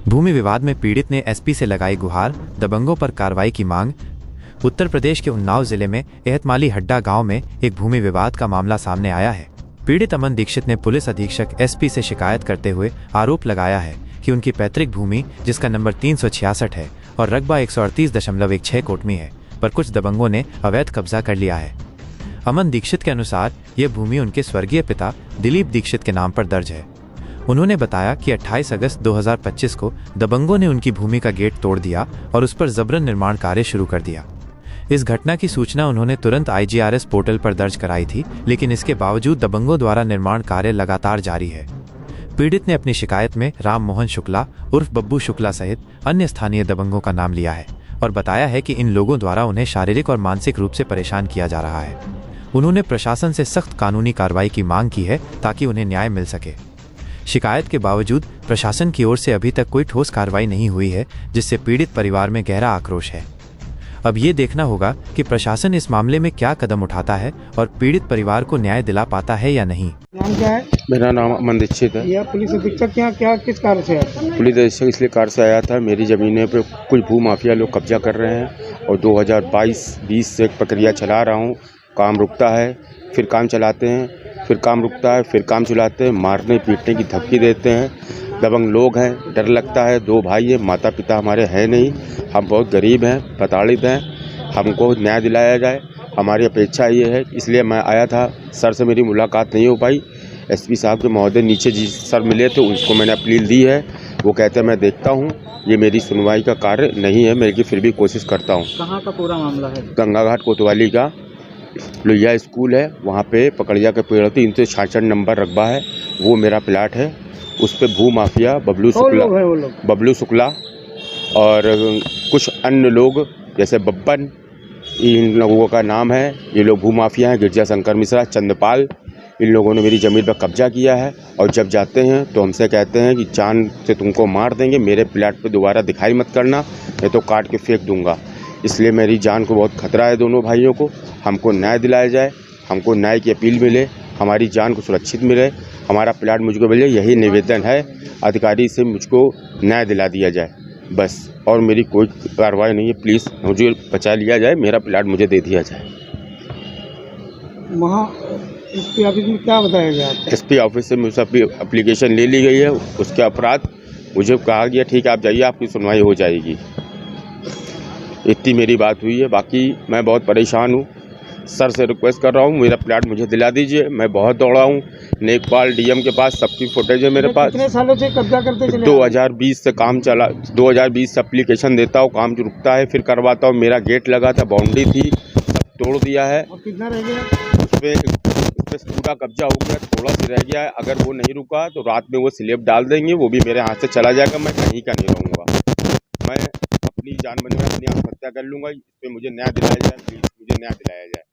भूमि विवाद में पीड़ित ने एसपी से लगाई गुहार, दबंगों पर कार्रवाई की मांग। उत्तर प्रदेश के उन्नाव जिले में एहतमाली हड्डा गांव में एक भूमि विवाद का मामला सामने आया है। पीड़ित अमन दीक्षित ने पुलिस अधीक्षक एसपी से शिकायत करते हुए आरोप लगाया है कि उनकी पैतृक भूमि, जिसका नंबर 366 है और रकबा 138.16 कोटमी है, पर कुछ दबंगों ने अवैध कब्जा कर लिया है। अमन दीक्षित के अनुसार यह भूमि उनके स्वर्गीय पिता दिलीप दीक्षित के नाम पर दर्ज है। उन्होंने बताया कि 28 अगस्त 2025 को दबंगों ने उनकी भूमि का गेट तोड़ दिया और उस पर जबरन निर्माण कार्य शुरू कर दिया। इस घटना की सूचना उन्होंने तुरंत IGRS पोर्टल पर दर्ज कराई थी, लेकिन इसके बावजूद दबंगों द्वारा निर्माण कार्य लगातार जारी है। पीड़ित ने अपनी शिकायत में राम मोहन शुक्ला उर्फ बब्बू शुक्ला सहित अन्य स्थानीय दबंगों का नाम लिया है और बताया है कि इन लोगों द्वारा उन्हें शारीरिक और मानसिक रूप से परेशान किया जा रहा है। उन्होंने प्रशासन से सख्त कानूनी कार्रवाई की मांग की है ताकि उन्हें न्याय मिल सके। शिकायत के बावजूद प्रशासन की ओर से अभी तक कोई ठोस कार्रवाई नहीं हुई है, जिससे पीड़ित परिवार में गहरा आक्रोश है। अब ये देखना होगा कि प्रशासन इस मामले में क्या कदम उठाता है और पीड़ित परिवार को न्याय दिला पाता है या नहीं। नाम क्या है? मेरा नाम अमन दीक्षित है। यह पुलिस अधीक्षक यहाँ क्या किस कार्य से आया? पुलिस अधीक्षक इसलिए कार्य से आया था, मेरी ज़मीनें पे कुछ भू माफिया लोग कब्जा कर रहे हैं और 2022-20 से एक प्रक्रिया चला रहा हूँ। काम रुकता है, फिर काम चलाते हैं, फिर काम रुकता है, फिर काम चलाते हैं, मारने पीटने की धमकी देते हैं। दबंग लोग हैं, डर लगता है। 2 भाई हैं, माता पिता हमारे हैं नहीं, हम बहुत गरीब हैं, प्रताड़ित हैं। हमको न्याय दिलाया जाए, हमारी अपेक्षा ये है। इसलिए मैं आया था। सर से मेरी मुलाकात नहीं हो पाई। एसपी साहब के महोदय नीचे जी सर मिले तो उसको मैंने अपील दी है। वो कहते हैं मैं देखता हूँ, ये मेरी सुनवाई का कार्य नहीं है, मैं फिर भी कोशिश करता हूँ। कहाँ का पूरा मामला है? गंगा घाट कोतवाली का लोहिया स्कूल है, वहाँ पे पकड़िया के पेड़ 366 नंबर रकबा है, वो मेरा प्लाट है। उस पे भू माफिया बबलू शुक्ला और कुछ अन्य लोग जैसे बब्बन, इन लोगों का नाम है। ये लोग भू माफिया हैं। गिरजा शंकर मिश्रा, चंद्रपाल, इन लोगों ने मेरी ज़मीन पर कब्जा किया है और जब जाते हैं तो हमसे कहते हैं कि जान से तुमको मार देंगे, मेरे प्लाट पे दोबारा दिखाई मत करना, नहीं तो काट के फेंक दूंगा। इसलिए मेरी जान को बहुत खतरा है दोनों भाइयों को। हमको न्याय दिलाया जाए, हमको न्याय की अपील मिले, हमारी जान को सुरक्षित मिले, हमारा प्लाट मुझको मिले, यही निवेदन है। अधिकारी से मुझको न्याय दिला दिया जाए बस, और मेरी कोई कार्रवाई नहीं है। प्लीज़ मुझे बचा लिया जाए, मेरा प्लाट मुझे दे दिया जाए। वहाँ एसपी ऑफिस में क्या बताया गया? एसपी ऑफिस से मुझसे एप्लीकेशन ले ली गई है, उसके अपराध मुझे कहा गया ठीक है आप जाइए, आपकी सुनवाई हो जाएगी। इतनी मेरी बात हुई है, बाकी मैं बहुत परेशान हूँ। सर से रिक्वेस्ट कर रहा हूँ, मेरा प्लाट मुझे दिला दीजिए। मैं बहुत दौड़ा हूँ, नेकपाल डीएम के पास, सबकी फुटेज है मेरे पास। कितने सालों से कब्जा करते चले? 2020 से काम चला, 2020 से एप्लीकेशन देता हूँ, काम जो रुकता है फिर करवाता हूँ। मेरा गेट लगा था, बाउंड्री थी, सब तोड़ दिया है। और कितना रह गया? उस पर पूरा कब्जा हो गया, थोड़ा सा रह गया है। अगर वो नहीं रुका तो रात में वो स्लेब डाल देंगे, वो भी मेरे हाथ से चला जाएगा, मैं कहीं का नहीं रहूँगा। मैं अपनी जान बने में अपनी आत्महत्या कर लूँगा। इस पर मुझे न्याय दिलाया जाए, प्लीज़ मुझे न्याय दिलाया जाए।